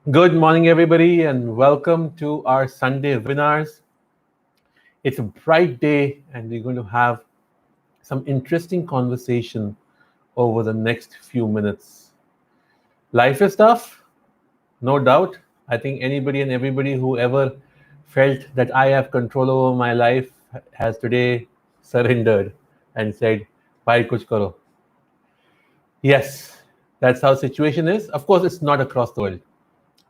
Good morning, everybody, and welcome to our Sunday webinars. It's a bright day, and we're going to have some interesting conversation over the next few minutes. Life is tough, no doubt. I think anybody and everybody who ever felt that I have control over my life has today surrendered and said, "Bhai kuch karo." Yes, that's how situation is. Of course, it's not across the world.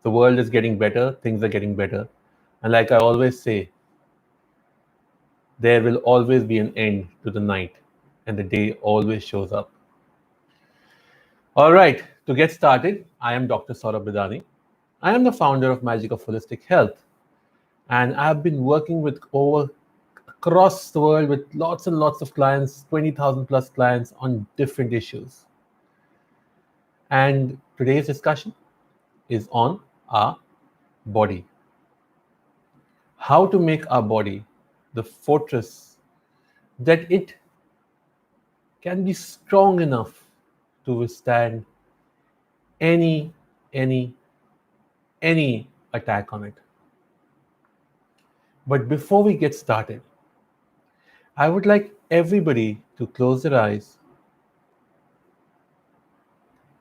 The world is getting better, things are getting better. And like I always say, there will always be an end to the night, and the day always shows up. All right, to get started, I am Dr. Saurabh Bidani. I am the founder of Magic of Holistic Health, and I've been working with over across the world with lots and lots of clients, 20,000 plus clients on different issues. And today's discussion is on our body. How to make our body the fortress that it can be strong enough to withstand any any any attack on it. But before we get started, I would like everybody to close their eyes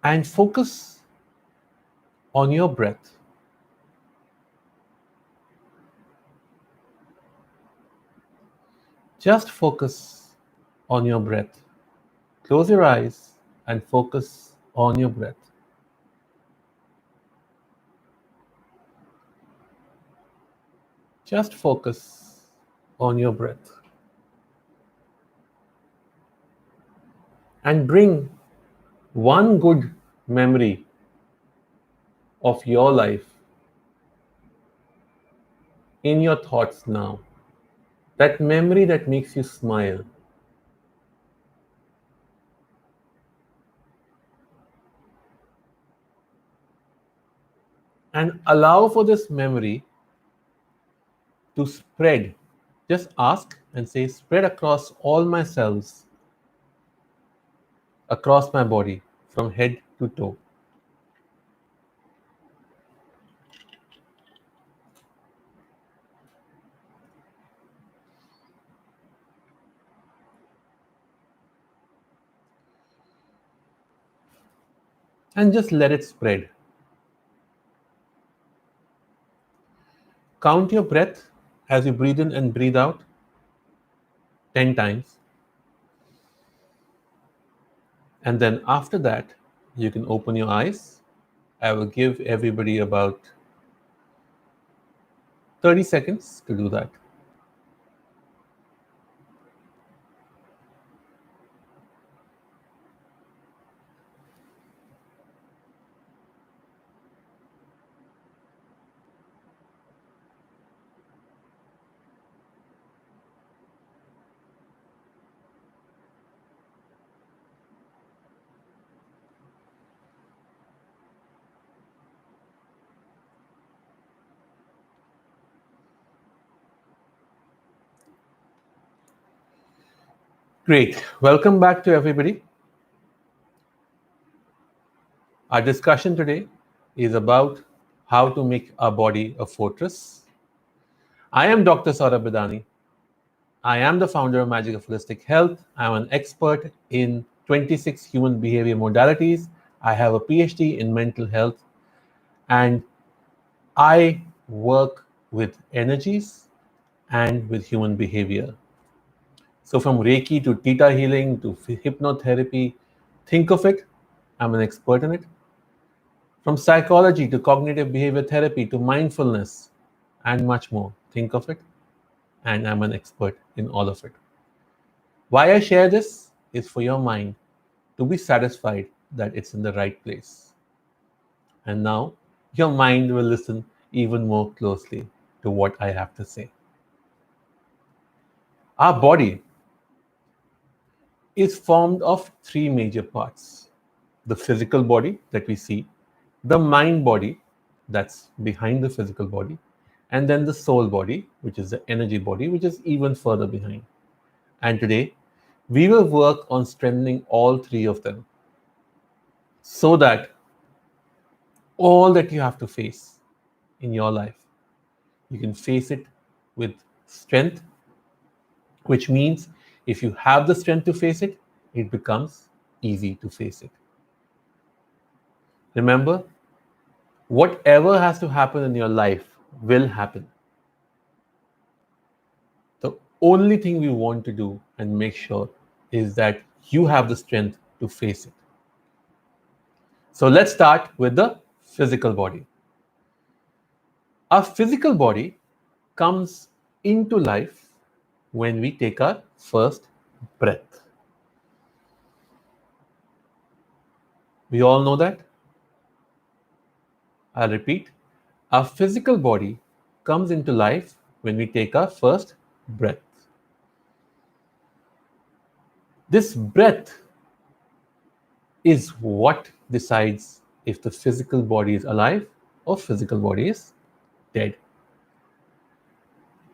and focus on your breath. Just focus on your breath. Close your eyes and focus on your breath. Just focus on your breath and bring one good memory of your life in your thoughts now. That memory that makes you smile. And allow for this memory to spread. Just ask and say, spread across all my cells, across my body, from head to toe. And just let it spread. Count your breath as you breathe in and breathe out 10 times. And then after that, you can open your eyes. I will give everybody about 30 seconds to do that. Great. Welcome back to everybody. Our discussion today is about how to make our body a fortress. I am Dr. Saurabh Bidani. I am the founder of Magic of Holistic Health. I'm an expert in 26 human behavior modalities. I have a PhD in mental health, and I work with energies and with human behavior. So, from Reiki to Theta healing to hypnotherapy, think of it, I'm an expert in it. From psychology to cognitive behavior therapy to mindfulness and much more, think of it, and I'm an expert in all of it. Why I share this is for your mind to be satisfied that it's in the right place. And now your mind will listen even more closely to what I have to say. Our body is formed of three major parts: the physical body that we see, the mind body that's behind the physical body, and then the soul body, which is the energy body, which is even further behind. And today, we will work on strengthening all three of them so that all that you have to face in your life. You can face it with strength, which means if you have the strength to face it, it becomes easy to face it. Remember, whatever has to happen in your life will happen. The only thing we want to do and make sure is that you have the strength to face it. So let's start with the physical body. Our physical body comes into life when we take our first breath. We all know that. I'll repeat. Our physical body comes into life when we take our first breath. This breath is what decides if the physical body is alive or physical body is dead.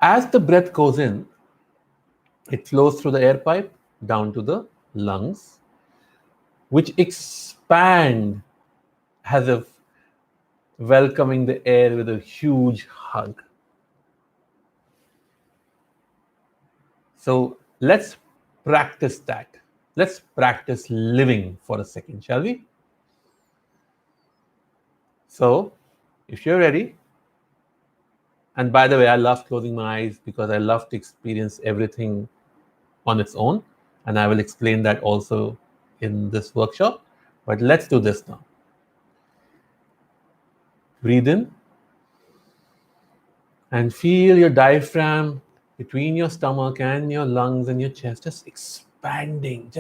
As the breath goes in, it flows through the air pipe down to the lungs, which expand as if welcoming the air with a huge hug. So let's practice that. Let's practice living for a second, shall we? So, if you're ready, and by the way, I love closing my eyes because I love to experience everything on its own, and I will explain that also in this workshop. But let's do this now. Breathe in and feel your diaphragm between your stomach and your lungs and your chest just expanding,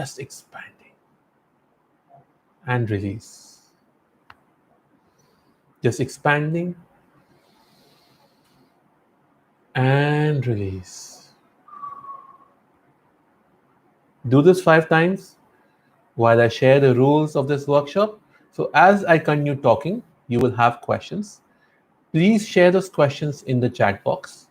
and release. Just expanding and release. Do this 5 times while I share the rules of this workshop. So as I continue talking, you will have questions. Please share those questions in the chat box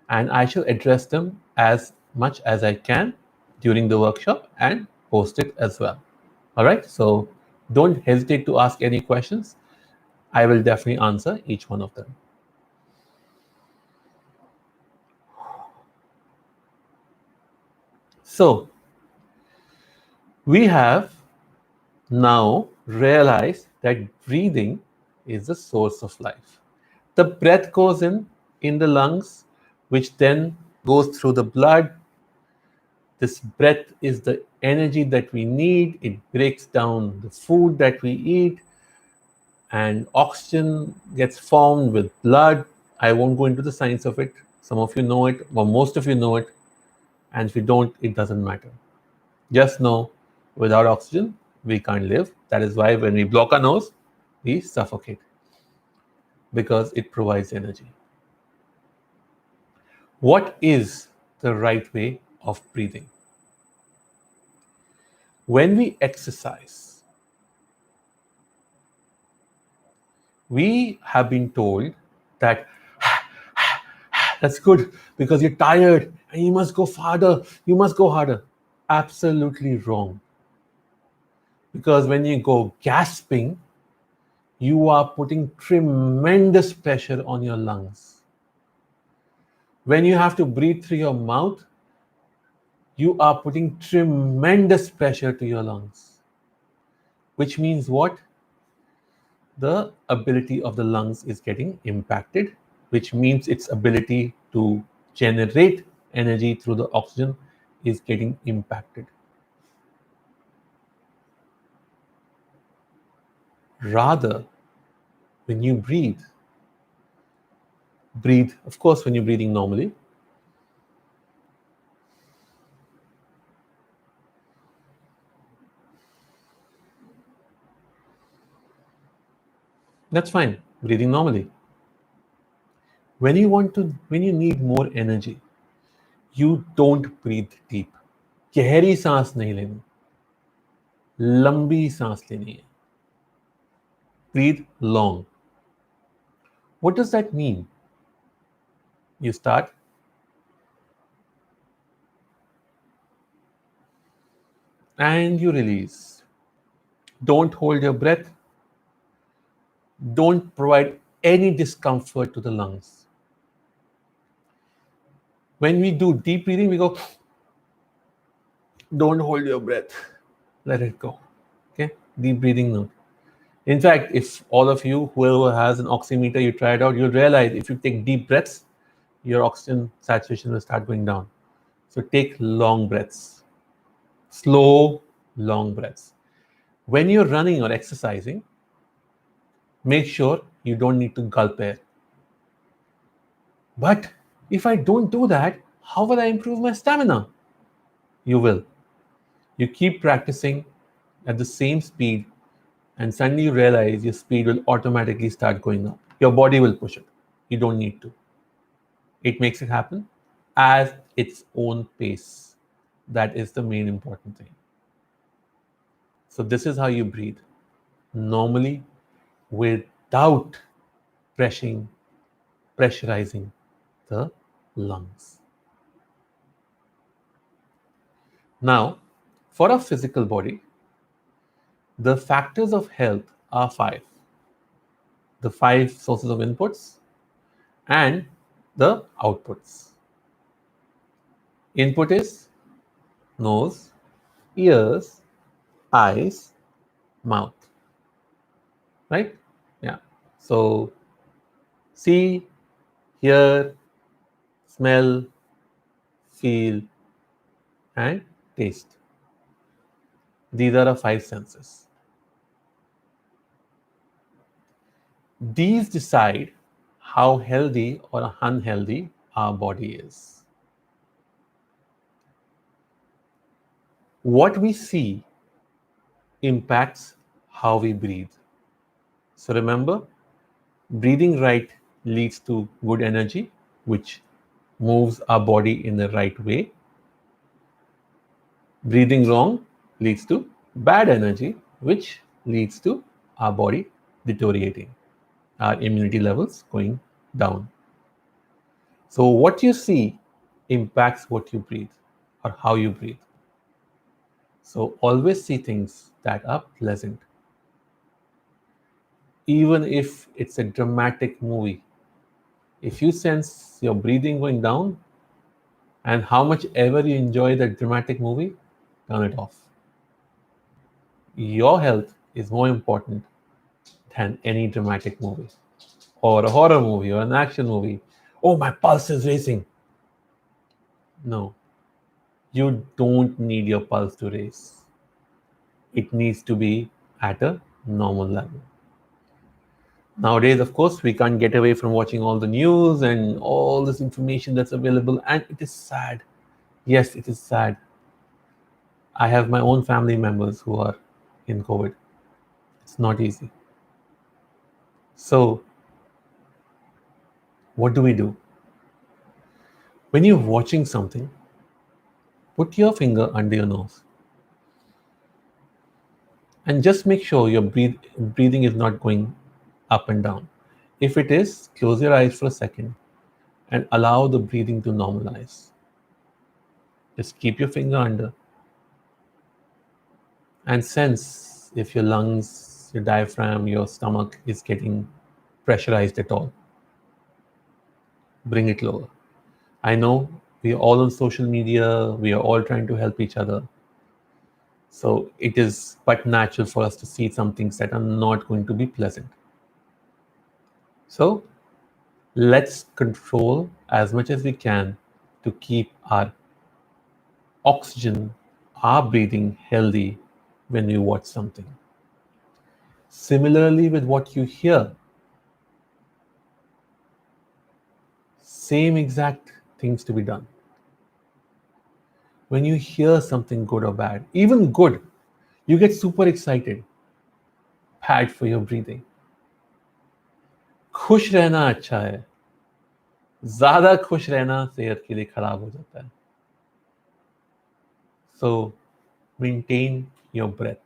and I shall address them as much as I can during the workshop and post it as well. All right, so don't hesitate to ask any questions. I will definitely answer each one of them. So we have now realized that breathing is the source of life. The breath goes in the lungs, which then goes through the blood. This breath is the energy that we need. It breaks down the food that we eat, and oxygen gets formed with blood. I won't go into the science of it. Some of you know it, or most of you know it. And if you don't, it doesn't matter. Just know without oxygen, we can't live. That is why when we block our nose, we suffocate because it provides energy. What is the right way of breathing? When we exercise, we have been told that that's good because you're tired and you must go farther, you must go harder. Absolutely wrong. Because when you go gasping, you are putting tremendous pressure on your lungs. When you have to breathe through your mouth, you are putting tremendous pressure to your lungs. Which means what? The ability of the lungs is getting impacted, which means its ability to generate energy through the oxygen is getting impacted. Rather, when you breathe, of course, when you're breathing normally, that's fine, breathing normally. When you need more energy, you don't breathe deep. गहरी सांस नहीं लेनी, लंबी सांस लेनी है. Breathe long. What does that mean? You start and you release. Don't hold your breath. don't provide any discomfort to the lungs. When we do deep breathing, we go, don't hold your breath, let it go. Okay, deep breathing, no. In fact, if all of you, whoever has an oximeter, you try it out, you'll realize if you take deep breaths, your oxygen saturation will start going down. So take long breaths, slow, long breaths. When you're running or exercising, make sure you don't need to gulp air. But if I don't do that, how will I improve my stamina? You will. You keep practicing at the same speed, and suddenly you realize your speed will automatically start going up. Your body will push it. You don't need to. It makes it happen at its own pace. That is the main important thing. So, this is how you breathe normally without pressurizing the lungs. Now, for our physical body, the factors of health are five: the five sources of inputs and the outputs. Input is nose, ears, eyes, mouth, right? Yeah. So, see, hear, smell, feel, and taste. These are our five senses. These decide how healthy or unhealthy our body is. What we see impacts how we breathe. So remember, breathing right leads to good energy, which moves our body in the right way. Breathing wrong leads to bad energy, which leads to our body deteriorating, our immunity levels going down. So, what you see impacts what you breathe or how you breathe. So, always see things that are pleasant. Even if it's a dramatic movie, if you sense your breathing going down and how much ever you enjoy that dramatic movie, turn it off. Your health is more important than any dramatic movie or a horror movie or an action movie. Oh, my pulse is racing. No, you don't need your pulse to race. It needs to be at a normal level. Nowadays, of course, we can't get away from watching all the news and all this information that's available, and it is sad. Yes, it is sad. I have my own family members who are in COVID. It's not easy. So, what do we do? When you're watching something, put your finger under your nose and just make sure your breathing is not going up and down. If it is, close your eyes for a second and allow the breathing to normalize. Just keep your finger under and sense if your lungs, your diaphragm, your stomach is getting pressurized at all. Bring it lower. I know we are all on social media, we are all trying to help each other. So it is but natural for us to see some things that are not going to be pleasant. So let's control as much as we can to keep our oxygen, our breathing healthy when we watch something. Similarly, with what you hear, same exact things to be done. When you hear something good or bad, even good, you get super excited. Bad for your breathing. खुश रहना अच्छा है, ज्यादा खुश रहना सेहत के लिए खराब हो जाता है. So maintain your breath.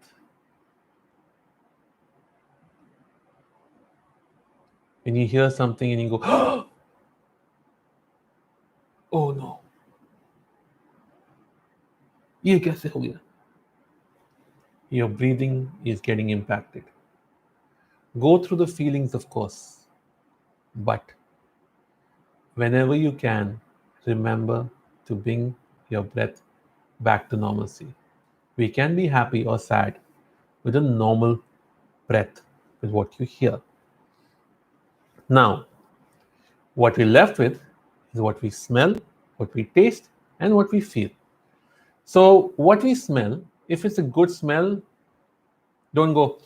When you hear something and you go, oh no, ये कैसे हो गया? Your breathing is getting impacted. Go through the feelings, of course, but whenever you can, remember to bring your breath back to normalcy. We can be happy or sad with a normal breath, with what you hear. Now, what we're left with is what we smell, what we taste, and what we feel. So, what we smell, if it's a good smell, don't go,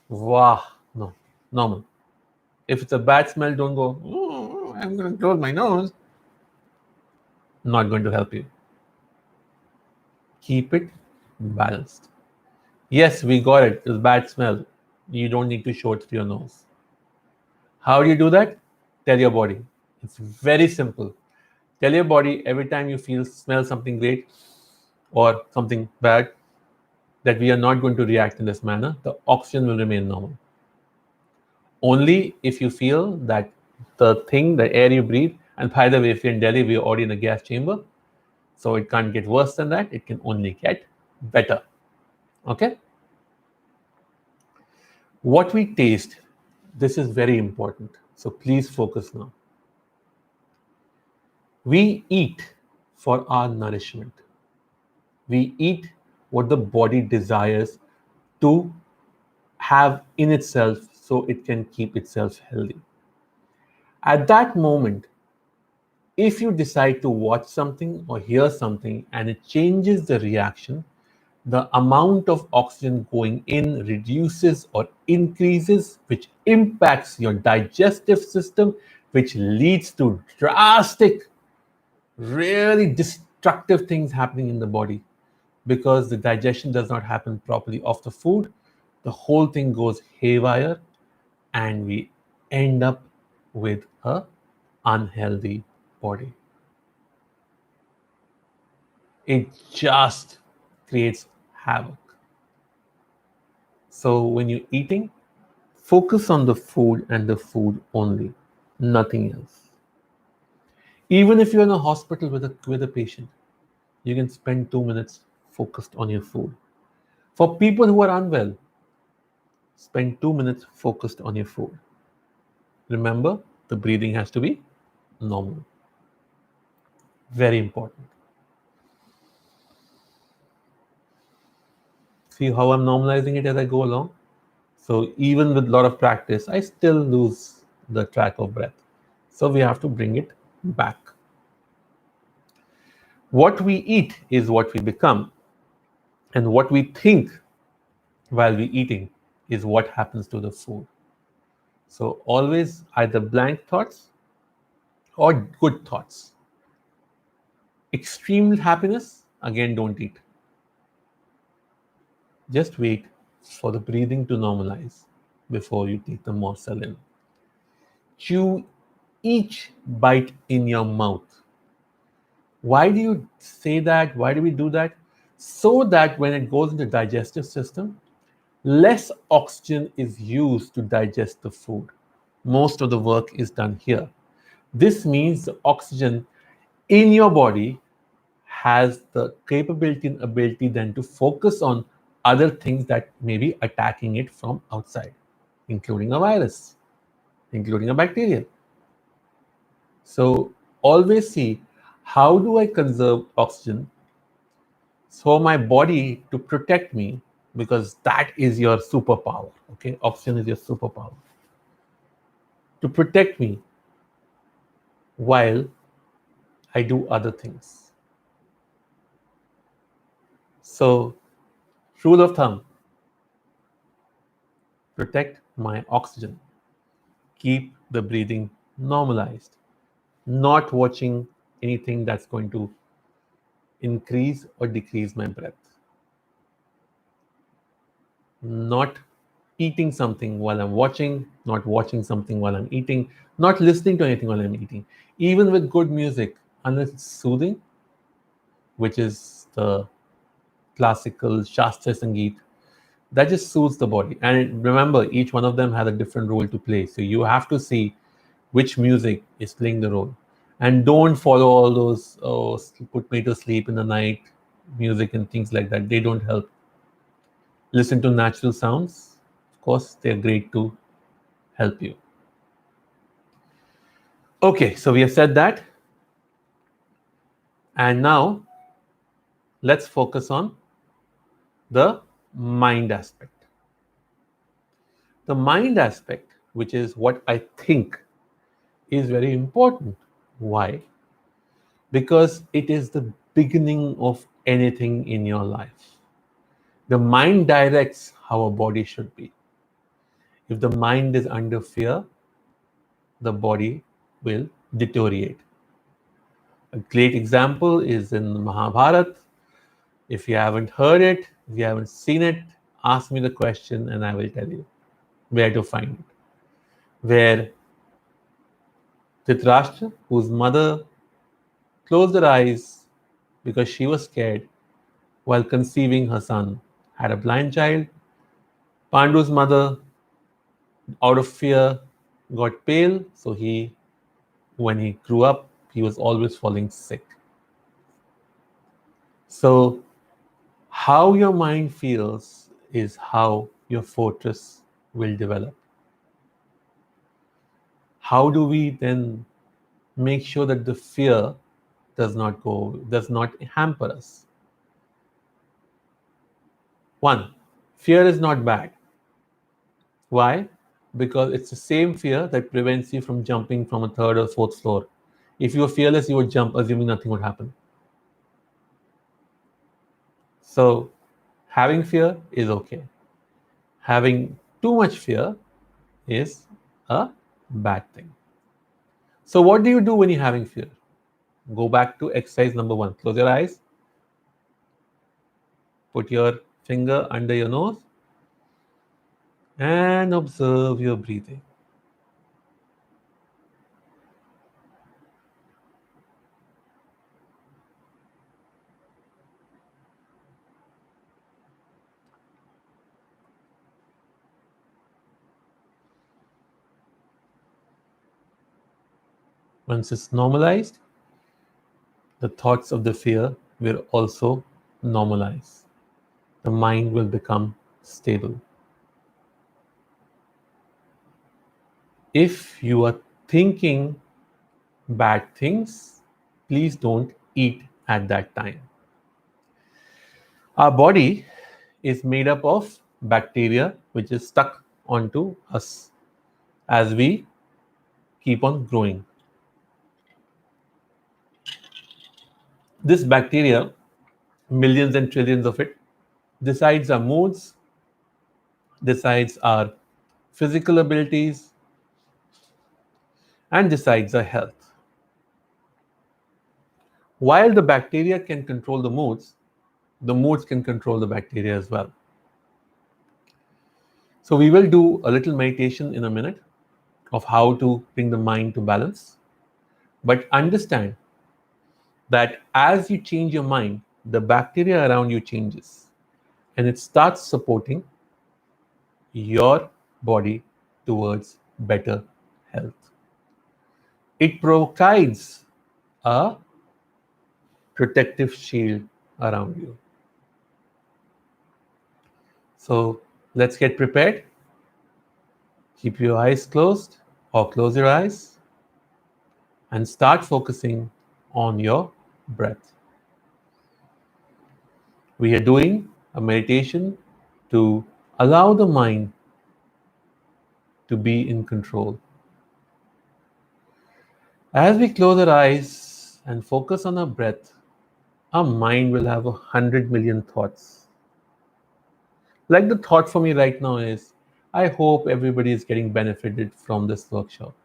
wow, no, normal. If it's a bad smell, don't go, oh, I'm going to close my nose. Not going to help you. Keep it balanced. Yes, we got it. It's bad smell. You don't need to show it through your nose. How do you do that? Tell your body. It's very simple. Tell your body every time you smell something great or something bad, that we are not going to react in this manner. The oxygen will remain normal. Only if you feel that the air you breathe, and by the way, if you're in Delhi, we're already in a gas chamber, so it can't get worse than that. It can only get better. Okay? What we taste, this is very important. So please focus now. We eat for our nourishment. We eat what the body desires to have in itself so it can keep itself healthy. At that moment, if you decide to watch something or hear something and it changes the reaction, the amount of oxygen going in reduces or increases, which impacts your digestive system, which leads to drastic, really destructive things happening in the body, because the digestion does not happen properly of the food. The whole thing goes haywire and we end up with a unhealthy body. It just creates havoc. So when you're eating, focus on the food and the food only, nothing else. Even if you're in a hospital with a patient, you can spend 2 minutes focused on your food. For people who are unwell, spend 2 minutes focused on your food. Remember, the breathing has to be normal. Very important. See how I'm normalizing it as I go along? So even with a lot of practice, I still lose the track of breath. So we have to bring it back. What we eat is what we become. And what we think while we're eating is what happens to the food. So always either blank thoughts or good thoughts. Extreme happiness, again, don't eat. Just wait for the breathing to normalize before you take the morsel in. Chew each bite in your mouth. Why do you say that? Why do we do that? So that when it goes into the digestive system, less oxygen is used to digest the food. Most of the work is done here. This means the oxygen in your body has the capability and ability then to focus on other things that may be attacking it from outside, including a virus, including a bacteria. So always see, how do I conserve oxygen for my body to protect me, because that is your superpower. Okay, oxygen is your superpower to protect me while I do other things. So, rule of thumb, protect my oxygen, keep the breathing normalized, not watching anything that's going to increase or decrease my breath, not eating something while I'm watching, not watching something while I'm eating, not listening to anything while I'm eating. Even with good music, unless it's soothing, which is the classical Shastra Sangeet, that just soothes the body. And remember, each one of them has a different role to play. So you have to see which music is playing the role. And don't follow all those, oh, put me to sleep in the night music and things like that. They don't help. Listen to natural sounds. Of course, they're great too. help you. Okay, so we have said that. And now let's focus on the mind aspect. The mind aspect, which is what I think is very important. Why? Because it is the beginning of anything in your life. The mind directs how a body should be. If the mind is under fear, the body will deteriorate. A great example is in Mahabharata. If you haven't heard it, if you haven't seen it, ask me the question and I will tell you where to find it. Where Dhritarashtra, whose mother closed her eyes because she was scared while conceiving her son, had a blind child. Pandu's mother, out of fear, got pale, so when he grew up, he was always falling sick. So, how your mind feels is how your fortress will develop. How do we then make sure that the fear does not hamper us? One, fear is not bad. Why? Because it's the same fear that prevents you from jumping from a third or fourth floor. If you were fearless, you would jump, assuming nothing would happen. So, having fear is okay. Having too much fear is a bad thing. So, what do you do when you're having fear? Go back to exercise number 1. Close your eyes. Put your finger under your nose and observe your breathing. Once it's normalized, the thoughts of the fear will also normalize. The mind will become stable. If you are thinking bad things, please don't eat at that time. Our body is made up of bacteria which is stuck onto us as we keep on growing. This bacteria, millions and trillions of it, decides our moods, decides our physical abilities, and decides our health. While the bacteria can control the moods can control the bacteria as well. So we will do a little meditation in a minute of how to bring the mind to balance. But understand that as you change your mind, the bacteria around you changes and it starts supporting your body towards better health. It provides a protective shield around you. So let's get prepared. Keep your eyes closed or close your eyes and start focusing on your breath. We are doing a meditation to allow the mind to be in control. As we close our eyes and focus on our breath, our mind will have 100 million thoughts. Like the thought for me right now is, I hope everybody is getting benefited from this workshop.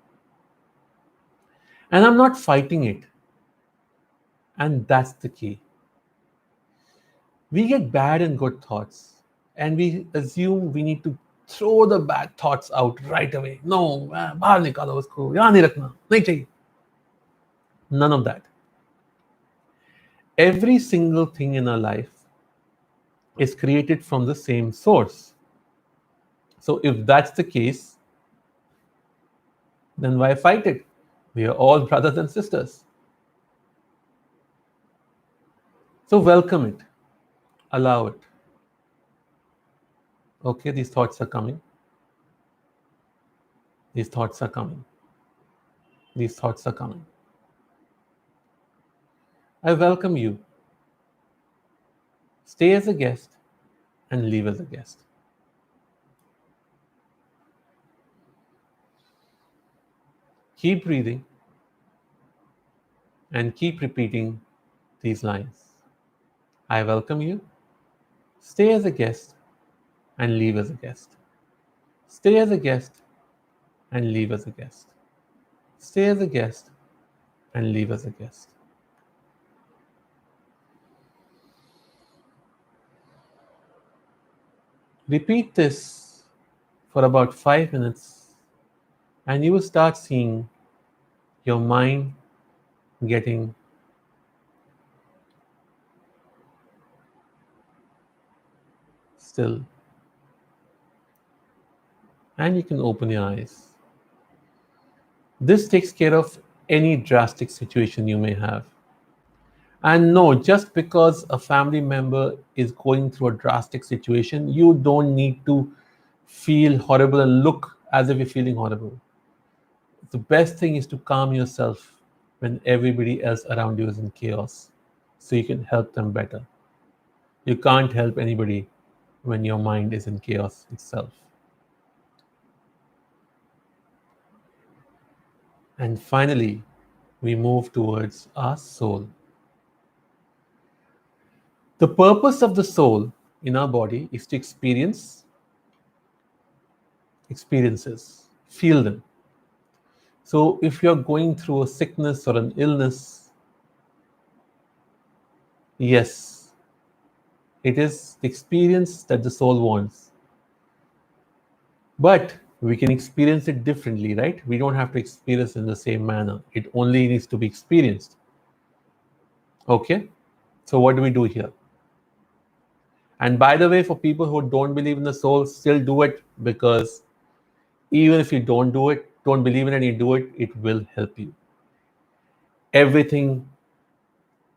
And I'm not fighting it. And that's the key. We get bad and good thoughts, and we assume we need to throw the bad thoughts out right away. No, बाहर निकालो उसको, यहाँ नहीं रखना, नहीं चाहिए. None of that. Every single thing in our life is created from the same source. So if that's the case, then why fight it? We are all brothers and sisters. So welcome it, allow it. Okay, these thoughts are coming. These thoughts are coming. These thoughts are coming. I welcome you. Stay as a guest and leave as a guest. Keep breathing and keep repeating these lines. I welcome you. Stay as a guest and leave as a guest. Stay as a guest and leave as a guest. Stay as a guest and leave as a guest. Repeat this for about 5 minutes, and you will start seeing your mind getting still. And you can open your eyes. This takes care of any drastic situation you may have. And no, just because a family member is going through a drastic situation, you don't need to feel horrible and look as if you're feeling horrible. The best thing is to calm yourself when everybody else around you is in chaos so you can help them better. You can't help anybody when your mind is in chaos itself. And finally, we move towards our soul. The purpose of the soul in our body is to experience experiences, feel them. So if you're going through a sickness or an illness, yes, it is the experience that the soul wants. But we can experience it differently, right? We don't have to experience in the same manner. It only needs to be experienced. Okay? So what do we do here? And by the way, for people who don't believe in the soul, still do it, because even if you don't do it, don't believe in it and you do it, it will help you. Everything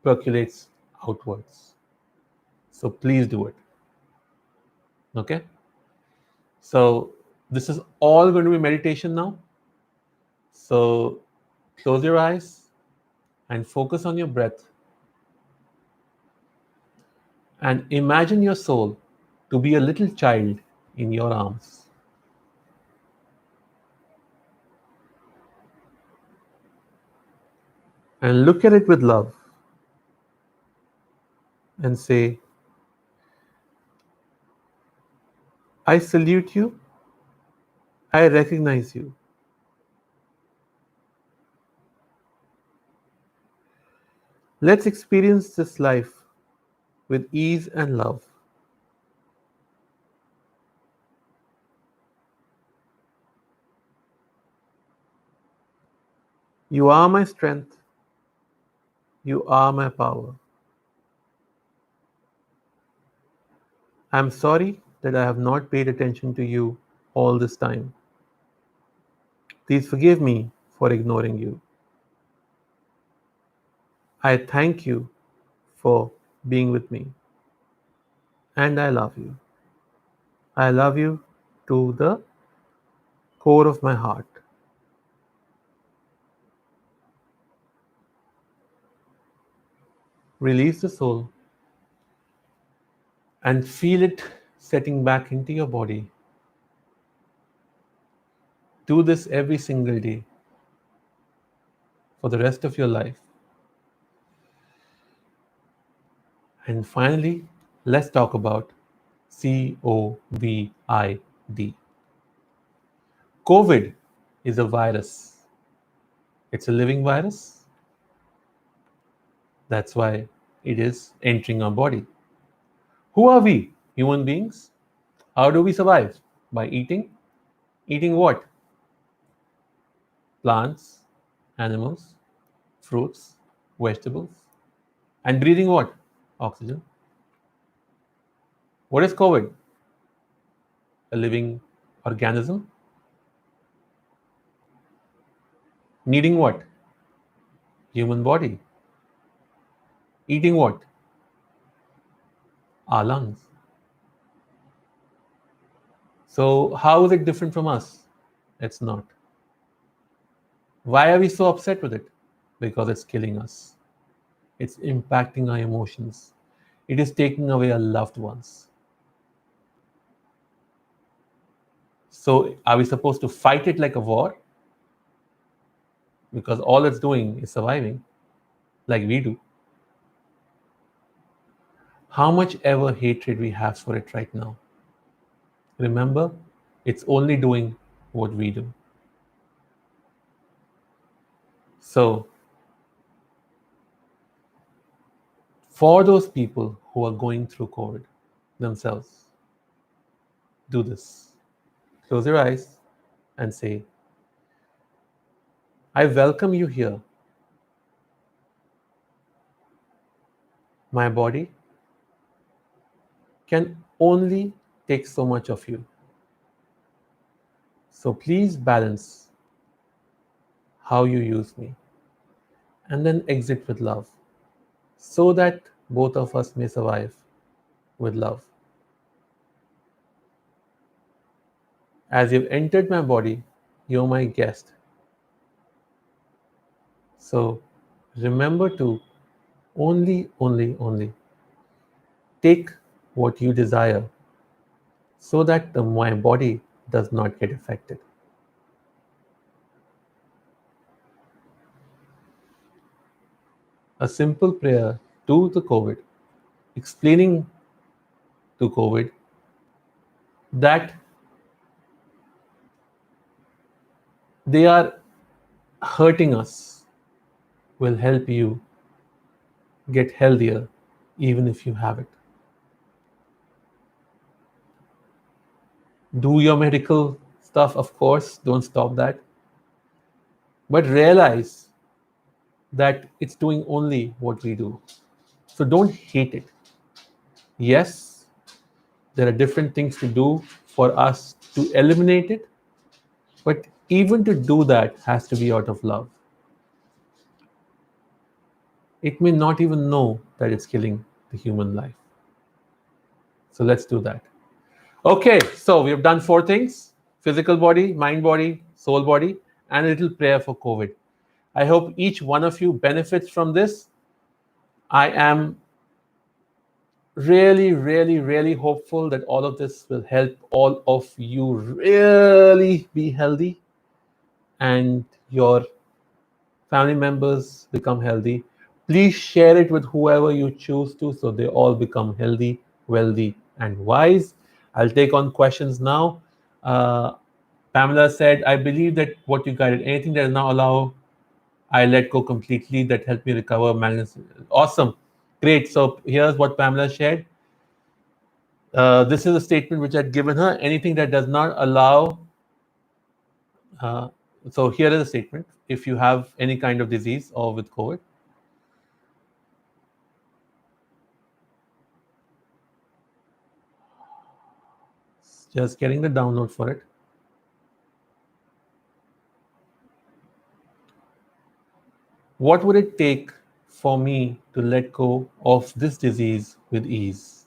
percolates outwards. So please do it. Okay? So this is all going to be meditation now. So close your eyes and focus on your breath. And imagine your soul to be a little child in your arms. And look at it with love and say, I salute you. I recognize you. Let's experience this life with ease and love. You are my strength. You are my power. I'm sorry that I have not paid attention to you all this time. Please forgive me for ignoring you. I thank you for being with me. And I love you. I love you to the core of my heart. Release the soul and feel it setting back into your body. Do this every single day for the rest of your life. And finally, let's talk about COVID. COVID is a virus. It's a living virus. That's why it is entering our body. Who are we, human beings? How do we survive? By eating. Eating what? Plants, animals, fruits, vegetables. And breathing what? Oxygen. What is COVID? A living organism. Needing what? Human body. Eating what? Our lungs. So how is it different from us? It's not. Why are we so upset with it? Because it's killing us. It's impacting our emotions. It is taking away our loved ones. So, are we supposed to fight it like a war? Because all it's doing is surviving, like we do. How much ever hatred we have for it right now, remember, it's only doing what we do. So, for those people who are going through COVID themselves, do this. Close your eyes and say, I welcome you here. My body can only take so much of you. So please balance how you use me and then exit with love so that both of us may survive with love. As you've entered my body, you're my guest. So remember to only take what you desire so that my body does not get affected. A simple prayer to the COVID, explaining to COVID that they are hurting us will help you get healthier even if you have it. Do your medical stuff, of course, don't stop that. But realize that it's doing only what we do. So don't hate it. Yes, there are different things to do for us to eliminate it, but even to do that has to be out of love. It may not even know that it's killing the human life. So let's do that. Okay, so we've done 4 things: physical body, mind body, soul body, and a little prayer for COVID. I hope each one of you benefits from this. I am really hopeful that all of this will help all of you really be healthy and your family members become healthy. Please share it with whoever you choose to so they all become healthy, wealthy, and wise. I'll take on questions now. Uh, Pamela said, I believe that what you guided, anything that is now allowed, I let go completely. That helped me recover magnets. Awesome. Great. So here's what Pamela shared. This is a statement which I'd given her. Anything that does not allow. Uh, so here is a statement. If you have any kind of disease or with COVID, just getting the download for it. What would it take for me to let go of this disease with ease?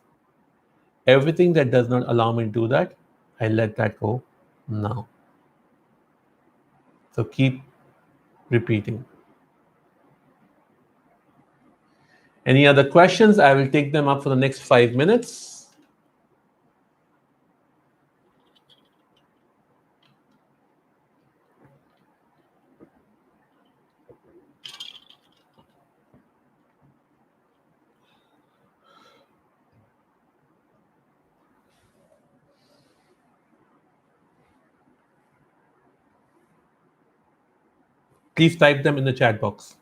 Everything that does not allow me to do that, I let that go now. So keep repeating. Any other questions? I will take them up for the next 5 minutes. Please type them in the chat box.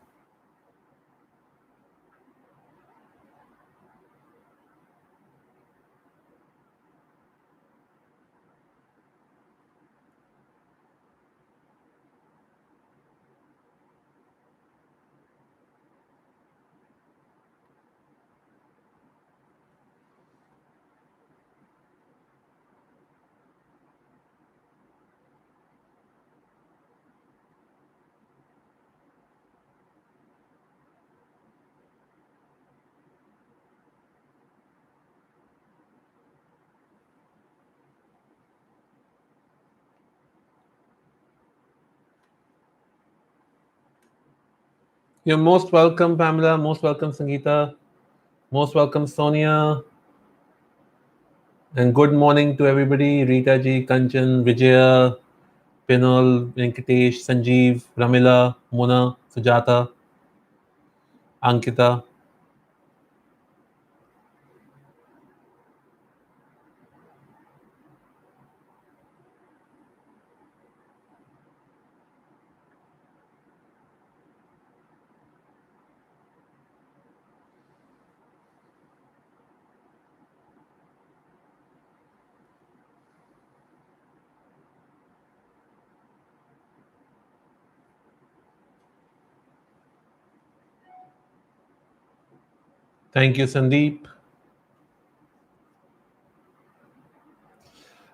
You're most welcome, Pamela. Most welcome, Sangeeta. Most welcome, Sonia. And good morning to everybody. Rita ji, Kanchan, Vijaya, Pinal, Venkatesh, Sanjeev, Ramila, Mona, Sujata, Ankita. Thank you, Sandeep.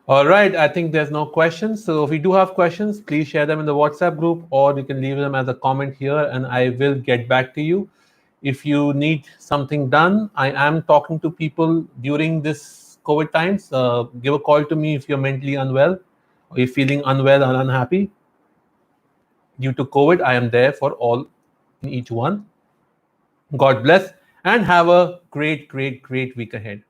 All right, I think there's no questions. So if you do have questions, please share them in the WhatsApp group, or you can leave them as a comment here and I will get back to you. If you need something done, I am talking to people during this COVID times. Give a call to me if you're mentally unwell or you're feeling unwell or unhappy due to COVID. I am there for all in each one. God bless and have a great, great, great week ahead.